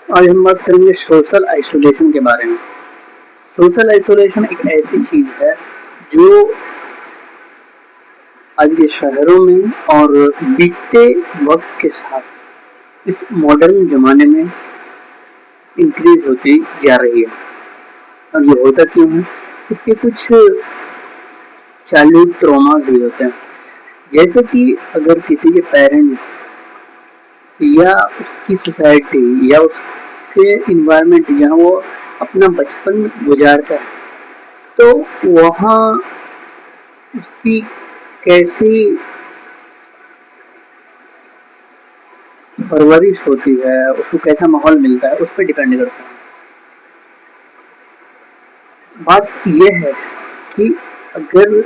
आज हम बात करेंगे सोशल आइसोलेशन के बारे में। सोशल आइसोलेशन एक ऐसी चीज है जो आज के शहरों में और बीतते वक्त के साथ इस मॉडर्न जमाने में इंक्रीज होती जा रही है। और ये होता क्यों है? इसके कुछ चाइल्डहुड ट्रॉमास भी होते हैं, जैसे कि अगर किसी के पेरेंट्स या उसकी सोसाइटी या उसके इन्वायरमेंट जहाँ वो अपना बचपन गुजारता है, तो वहाँ उसकी कैसी परवरिश होती है, उसको कैसा माहौल मिलता है, उस पर डिपेंड करता है। बात यह है कि अगर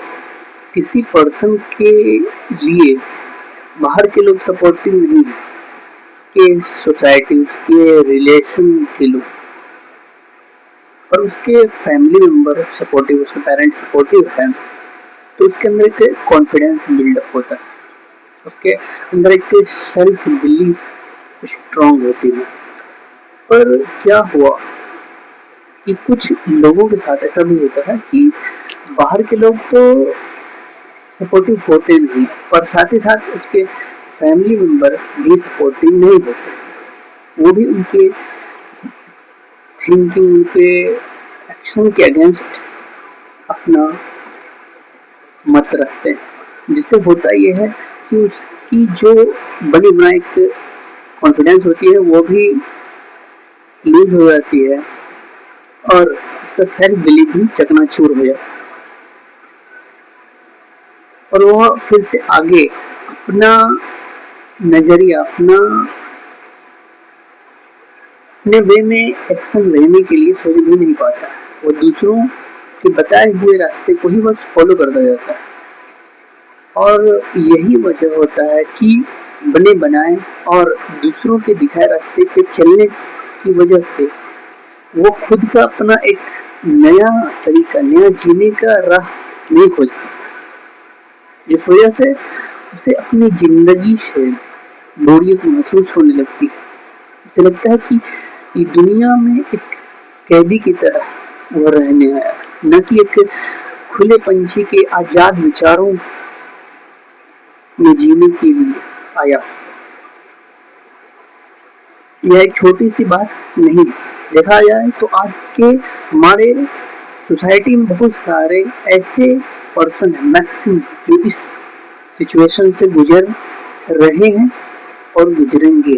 किसी पर्सन के लिए बाहर के लोग सपोर्टिव नहीं है, के सोसाइटी, उसके रिलेशन के लोग और उसके फैमिली मेंबर सपोर्टिव, उसके पेरेंट्स सपोर्टिव है, तो उसके अंदर एक कॉन्फिडेंस बिल्डअप होता है, उसके अंदर एक सेल्फ बिलीफ स्ट्रांग होती है। पर क्या हुआ कि कुछ लोगों के साथ ऐसा भी होता है कि बाहर के लोग तो सपोर्टिव होते नहीं, पर साथ ही साथ उसके फैमिली मेंबर भी सपोर्टिव नहीं होते, वो भी उनके थिंकिंग, उनके एक्शन के अगेंस्ट अपना मत रखते हैं। जिससे होता यह है कि उसकी जो बनी बनाई कॉन्फिडेंस होती है वो भी लूज हो जाती है और उसका सेल्फ बिलीफ भी चकनाचूर हो जाता है और वह फिर से आगे अपना नजरिया, अपने वे में एक्शन लेने के लिए सोच भी नहीं पाता। वो दूसरों के बताए हुए रास्ते को ही बस फॉलो करता जाता है और यही वजह होता है कि बने बनाए और दूसरों के दिखाए रास्ते पे चलने की वजह से वो खुद का अपना एक नया तरीका, नया जीने का राह नहीं खोजता, जिस वजह से उसे अपनी जिंदगी से बोरियत महसूस होने लगती है। उसे लगता है कि ये दुनिया में एक कैदी की तरह वो रहने आया, न कि एक खुले पंछी के आजाद विचारों में जीने के लिए आया। यह एक छोटी सी बात नहीं, देखा जाए तो आज के हमारे सोसाइटी में बहुत सारे ऐसे पर्सन हैं, मैक्सिमम, जो इस सिचुएशन से गुजर रहे हैं और गुजरेंगे।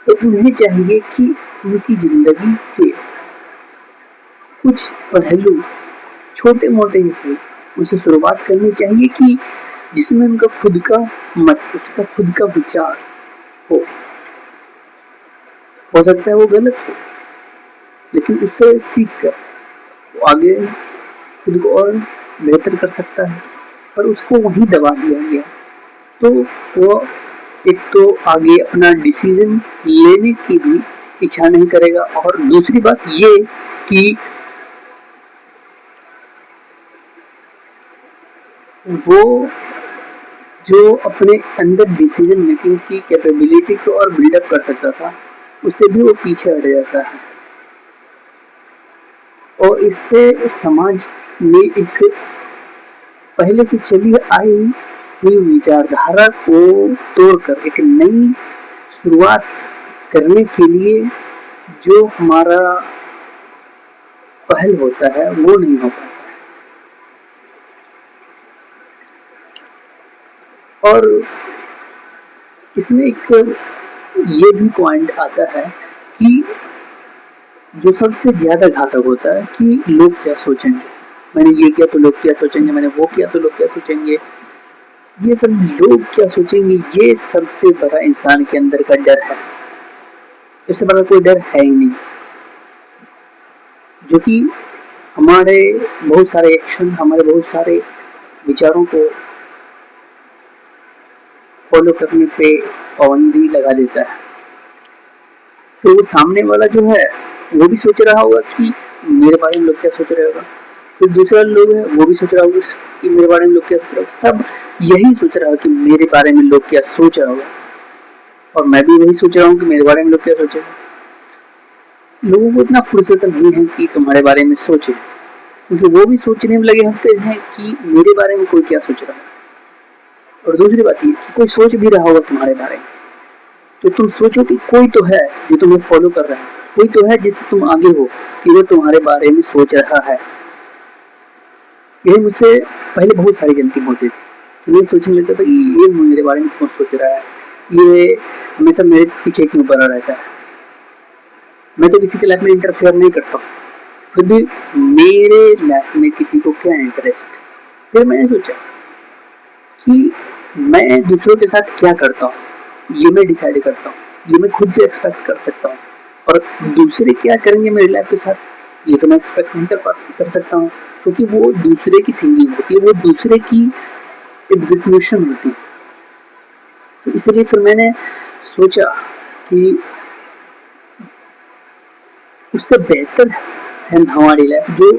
तो उन्हें चाहिए कि उनकी जिंदगी के कुछ पहलू छोटे मोटे ही सही उनसे शुरुआत करनी चाहिए कि जिसमें उनका खुद का मत, उसका खुद का विचार हो सकता है वो गलत हो, लेकिन उससे सीख कर वो आगे खुद को और बेहतर कर सकता है। पर उसको वहीं दबा दिया गया तो वो एक तो आगे अपना डिसीजन लेने की भी इच्छा नहीं करेगा, और दूसरी बात ये कि वो जो अपने अंदर डिसीजन मेकिंग की कैपेबिलिटी को और बिल्डअप कर सकता था, उससे भी वो पीछे हट जाता है और इससे समाज में एक पहले से चली आई हुई विचारधारा को तोड़कर एक नई शुरुआत करने के लिए जो हमारा पहल होता है वो नहीं हो पाता। और इसमें एक ये भी पॉइंट आता है कि जो सबसे ज्यादा घातक होता है कि लोग क्या सोचेंगे, मैंने ये किया तो लोग क्या सोचेंगे, मैंने वो किया तो लोग क्या सोचेंगे, ये सब लोग क्या सोचेंगे, ये सबसे बड़ा इंसान के अंदर का डर है। इससे बड़ा कोई डर है ही नहीं, जो कि हमारे बहुत सारे एक्शन, हमारे बहुत सारे विचारों को फॉलो करने पे पाबंदी लगा देता है। फिर वो सामने वाला जो है वो भी सोच रहा होगा कि मेरे बारे में लोग क्या सोच रहे होगा, फिर दूसरा लोग है वो भी सोच रहा होगा कि मेरे बारे में लोग क्या सोच रहा होगा, सब यही सोच रहा है कि मेरे बारे में लोग क्या सोच रहा होगा। और मैं भी वही सोच रहा हूँ कि मेरे बारे में लोग क्या सोचेंगे। लोगों को इतना फुर्सत नहीं है कि तुम्हारे बारे में सोचे, क्योंकि वो भी सोचने में लगे होते हैं कि मेरे बारे में कोई क्या सोच रहा है। और दूसरी बात ये कि कोई सोच भी रहा होगा तुम्हारे बारे में, तो तुम सोचो कि कोई तो है जो तुम्हें फॉलो कर रहा है, कोई तो है जिससे तुम आगे हो कि वो तुम्हारे बारे में सोच रहा है। यही मुझसे पहले बहुत सारी गलती होती थी कि मैं सोचने लगता था कि ये मेरे बारे में क्यों सोच रहा है, ये हमेशा मेरे पीछे क्यों पड़ा रहता है, मैं तो किसी के लाइफ में इंटरफेयर नहीं करता, फिर भी मेरे लाइफ में किसी को क्या इंटरेस्ट। फिर मैंने सोचा कि मैं दूसरों के साथ क्या करता हूँ ये मैं डिसाइड करता हूँ, ये मैं खुद से एक्सपेक्ट कर सकता हूँ, और दूसरे क्या करेंगे मेरी लाइफ के साथ ये तो मैं एक्सपेक्ट नहीं कर सकता हूँ, क्योंकि वो दूसरे की थिंकिंग होती है, वो दूसरे की एग्जीक्यूशन होती है। तो इसलिए फिर मैंने सोचा कि उससे बेहतर है हमारी लाइफ जो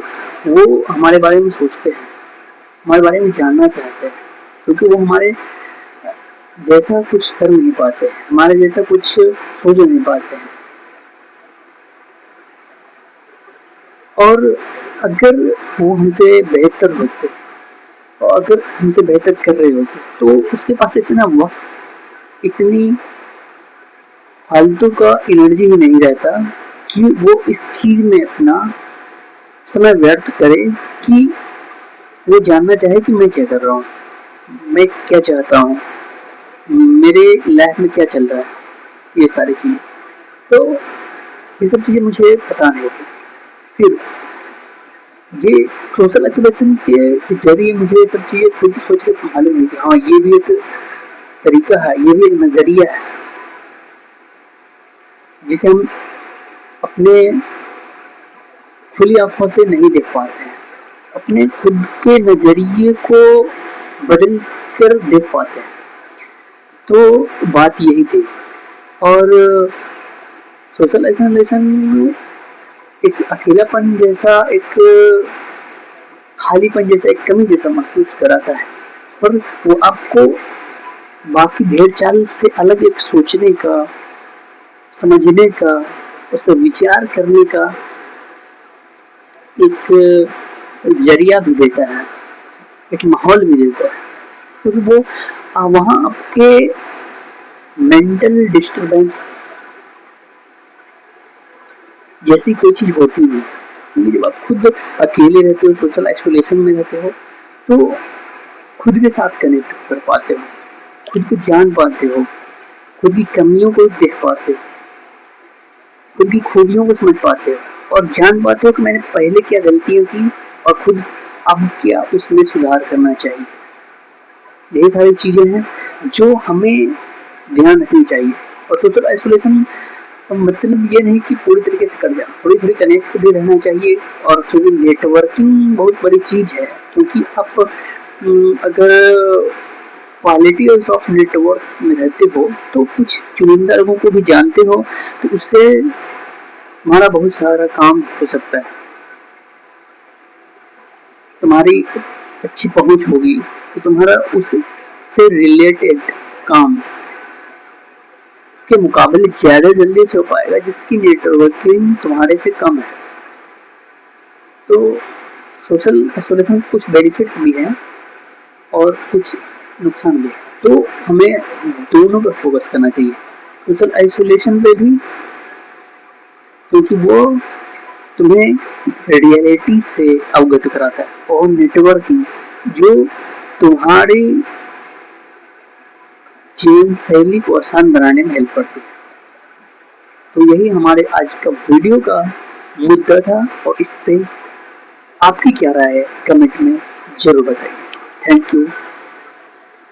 वो हमारे बारे में सोचते हैं, हमारे बारे में जानना चाहते हैं, क्योंकि वो हमारे जैसा कुछ कर नहीं पाते, हमारे जैसा कुछ सोच नहीं पाते हैं। और अगर वो हमसे बेहतर होते और अगर हमसे बेहतर कर रहे होते तो उसके पास इतना वक्त, इतनी फालतू का एनर्जी ही नहीं रहता कि वो इस चीज में अपना समय व्यर्थ करे कि वो जानना चाहे कि मैं क्या कर रहा हूँ, मैं क्या चाहता हूँ, मेरे लाइफ में क्या चल रहा है, ये सारी चीजें। तो ये सब चीजें मुझे पता नहीं होती। फिर ये सोशल आइसोलेशन के जरिए मुझे ये सब चीजें खुद सोच के मालूम हुई कि हाँ ये भी एक तरीका है, ये भी एक नजरिया है जिसे हम अपने खुली आंखों से नहीं देख पाते हैं, अपने खुद के नजरिए को बदल कर देख पाते हैं। तो बात यही थी। और सोशल आइसोलेशन एक अकेलापन जैसा, एक खालीपन जैसा, एक कमी जैसा महसूस कराता है, और वो आपको बाकी भेड़ चाल से अलग एक सोचने का, समझने का, उस पर विचार करने का एक जरिया भी देता है, एक माहौल भी देता है, क्योंकि वो वहाँ आपके मेंटल डिस्टर्बेंस जैसी कोई चीज होती नहीं। जब आप खुद अकेले रहते हो, सोशल आइसोलेशन में रहते हो, तो खुद के साथ कनेक्ट कर पाते हो, खुद को जान पाते हो, खुद की कमियों को देख पाते हो, खुद की खूबियों को समझ पाते हो और जान पाते हो कि मैंने पहले क्या गलतियां की और खुद अब क्या उसमें सुधार करना चाहिए। यही सारी चीजें हैं जो हमें ध्यान रखनी चाहिए। और सोशल आइसोलेशन मतलब ये नहीं कि पूरी तरीके से कर जाना, थोड़ी थोड़ी कनेक्ट भी रहना चाहिए। और थोड़ी नेटवर्किंग बहुत बड़ी चीज है, क्योंकि आप अगर क्वालिटी ऑफ नेटवर्क में रहते हो तो कुछ चुनिंदा लोगों को भी जानते हो, तो उससे हमारा बहुत सारा काम हो सकता है। तुम्हारी अच्छी पहुंच होगी तो तुम्हारा उससे रिलेटेड काम के मुकाबले ज्यादा जल्दी से हो पाएगा जिसकी नेटवर्किंग तुम्हारे से कम है। तो सोशल आइसोलेशन कुछ बेनिफिट्स भी हैं और कुछ नुकसान भी है, तो हमें दोनों पर फोकस करना चाहिए। सोशल आइसोलेशन पे भी, क्योंकि वो तुम्हें रियलिटी से अवगत कराता है, और नेटवर्किंग जो तुम्हारी जीवन शैली को आसान बनाने में हेल्प करती है। तो यही हमारे आज का वीडियो का मुद्दा था, और इस पे आपकी क्या राय है कमेंट में जरूर बताइए। Thank you.